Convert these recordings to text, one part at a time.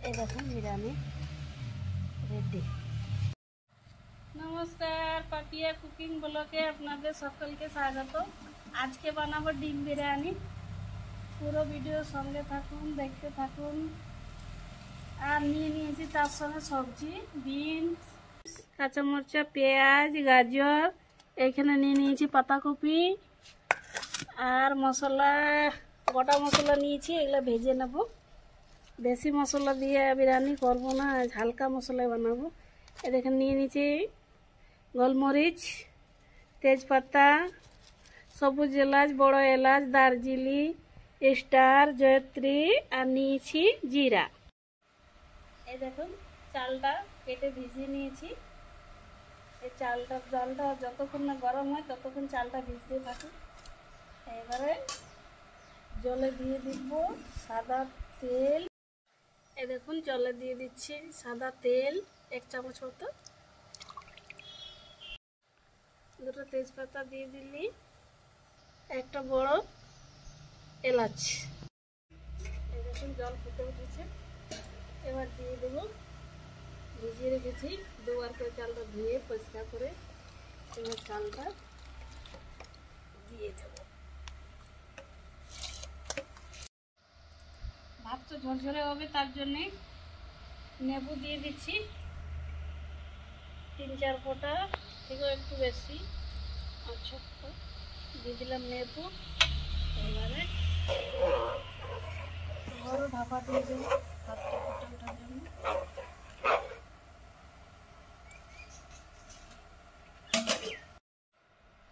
এই দেখুন বিরিয়ানি রেডি। নমস্কার, পাপিয়া কুকিং ব্লগে আপনাদের সকলকে স্বাগত। আজকে বানাবো ডিম বিরিয়ানি। পুরো ভিডিও সঙ্গে থাকুন, দেখতে থাকুন। আর নিয়ে নিয়েছি তার সঙ্গে সবজি, বিনস, কাঁচামরিচা, পেঁয়াজ, গাজর। এখানে নিয়ে নিয়েছি পাতাকপি আর মশলা, গোটা মশলা নিয়েছি, এগুলো ভেজে নেব। বেশি মশলা দিয়ে বিরিয়ানি করবো না, হালকা মশলায় বানাবো। এখানে নিয়ে নিয়েছি গোলমরিচ, তেজপাতা, সবুজ এলাচ, বড় এলাচ, দারচিনি, স্টার, জয়ত্রী আর নিয়েছি জিরা। এই দেখুন চালটা কেটে ভিজিয়ে নিয়েছি। এই জলটা যতক্ষণ না গরম হয় ততক্ষণ চালটা ভিজতে থাকুন। এবারে জলে দিয়ে দিব সাদা তেল। এই দেখুন জলে দিয়ে দিচ্ছি সাদা তেল 1 চামচ মতো। দুটো তেজপাতা দিয়ে দিলি, একটা বড় এলাচ। এই দেখুন জল ফুটে উঠেছে। এবার দিয়ে দেবো ভিজিয়ে রেখেছি 2 বার করে চালটা ধুয়ে পরিষ্কার করে। এবার চালটা দিয়ে দেবো। ভাত তো ঝরঝরে হবে, তার জন্যে নেবু দিয়ে দিচ্ছি 3-4 ফোঁটা, থেকেও একটু বেশি। আচ্ছা, দিয়ে দিলাম নেবু। এবারে বড় ঢাকা দিয়ে দেবো ভাতটা ফুটে ওঠার জন্য।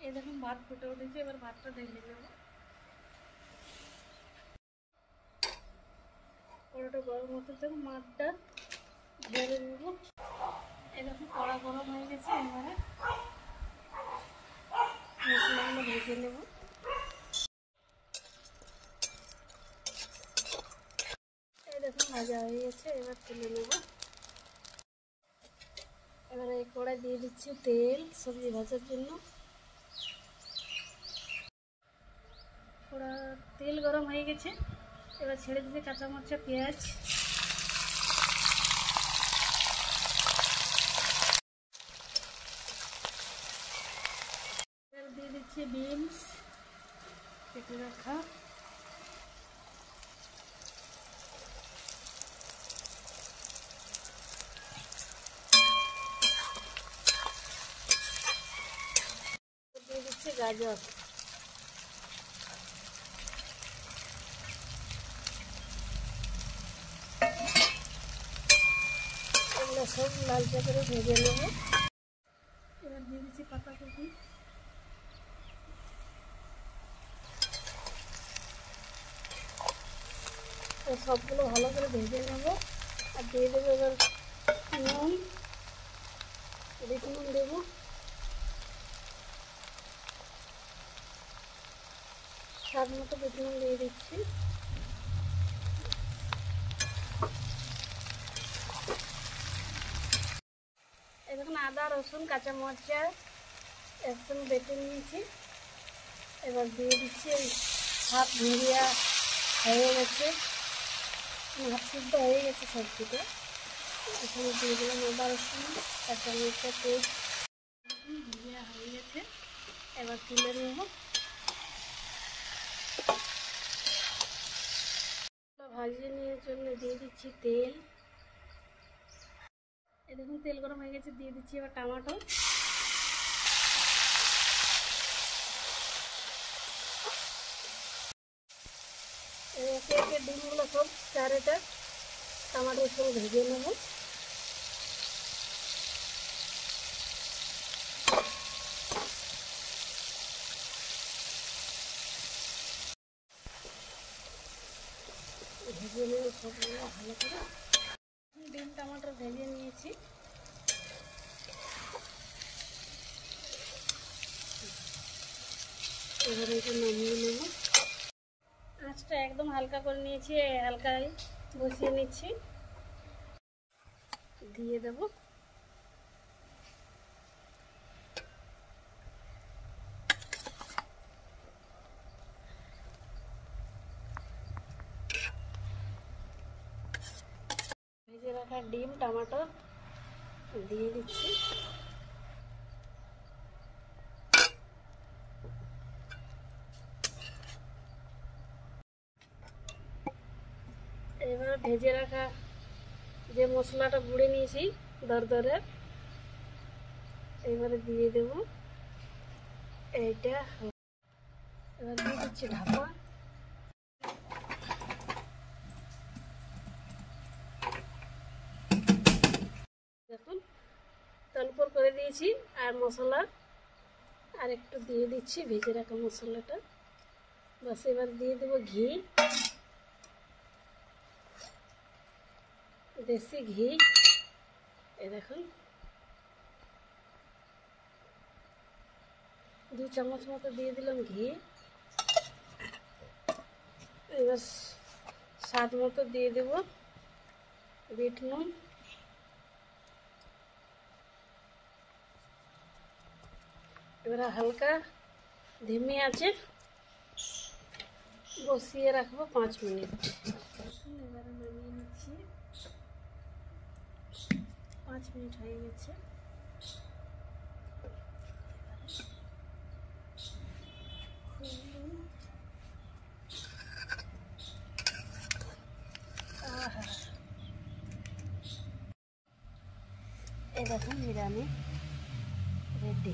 এই দেখুন ভাত ফুটে উঠেছে, এবার ভাতটা ঢেলে নেব। কড়াটা গরম হতে থাকুক, মাছটা ঢেলে নেব। এই দেখুন কড়া গরম হয়ে গেছে। এবারে মশলাগুলো ভেজে নেব। এই দেখুন ভাজা হয়ে গেছে, এবার তুলে নেব। এবারে এই কড়াই দিয়ে দিচ্ছি তেল সবজি ভাজার জন্য। তেল গরম হয়ে গেছে, এবার ছেড়ে দিচ্ছি কাঁচামরিচা, পেঁয়াজ। এবার দিয়ে দিচ্ছি বিনস কেটে রাখা। দিয়ে দিচ্ছি গাজর। এগুলো সব লালচে করে ভেজে নেব। এবার দিয়ে দিচ্ছি পাতাকপি। সবগুলো ভালো করে ভেজে নেব। আর দিয়ে দেবো এবার নুন, বিট নুন দেবো। স্বাদ মতো বিট নুন দিয়ে দিচ্ছি। এখন আদা, রসুন, কাঁচা মরিচা একসঙ্গে বেটে নিয়েছি। এবার দিয়ে দিচ্ছি ভাত ভেজিয়া হয়ে গেছে, ভাত সিদ্ধ হয়ে গেছে সবজিটা। এখানে দিয়ে দিলাম আদা, রসুন, কাঁচা মরিচা পেস্ট। ভেজিয়া হয়ে গেছে, এবার তুলে নেব। ভাজিয়ে নেওয়ার জন্য দিয়ে দিচ্ছি তেল। এই দেখুন তেল গরম হয়ে গেছে, দিয়ে দিচ্ছি এবার টমেটো। একে একে ডিমগুলো সব চারেটা টমেটোর সঙ্গে ভেজে নেব। ভেজে নেব সবগুলো ভালো করে। ডিম টমেটো ভেজে নিয়েছি। এবারে এটা নামিয়ে নেব। আঁচটা একদম হালকা করে নিয়েছি, হালকায় বসিয়ে নিচ্ছি। দিয়ে দেব। রাখা ডিম টমেটো দিয়ে দিচ্ছি। এবার ভেজে রাখা যে মশলাটা গুঁড়ে নিয়েছি দরদরে, এবারে দিয়ে দেব এইটা। এবার দিয়ে দিচ্ছি ঢাকা। দেখুন তলপর করে দিয়েছি, আর মশলা আর একটু দিয়ে দিচ্ছি ভেজে রাখা মশলাটা। বাস এবার দিয়ে দেবো ঘি, দেশি ঘি। এই দেখুন 2 চামচ মতো দিয়ে দিলাম ঘি। এবার স্বাদ মতো দিয়ে দেব বিট নুন। এবার হালকা ধিমি আছে বসিয়ে রাখবো 5 মিনিট। এবারে নামিয়ে নিচ্ছি, 5 মিনিট হয়ে গেছে। এই দেখুন বিরিয়ানি রেডি।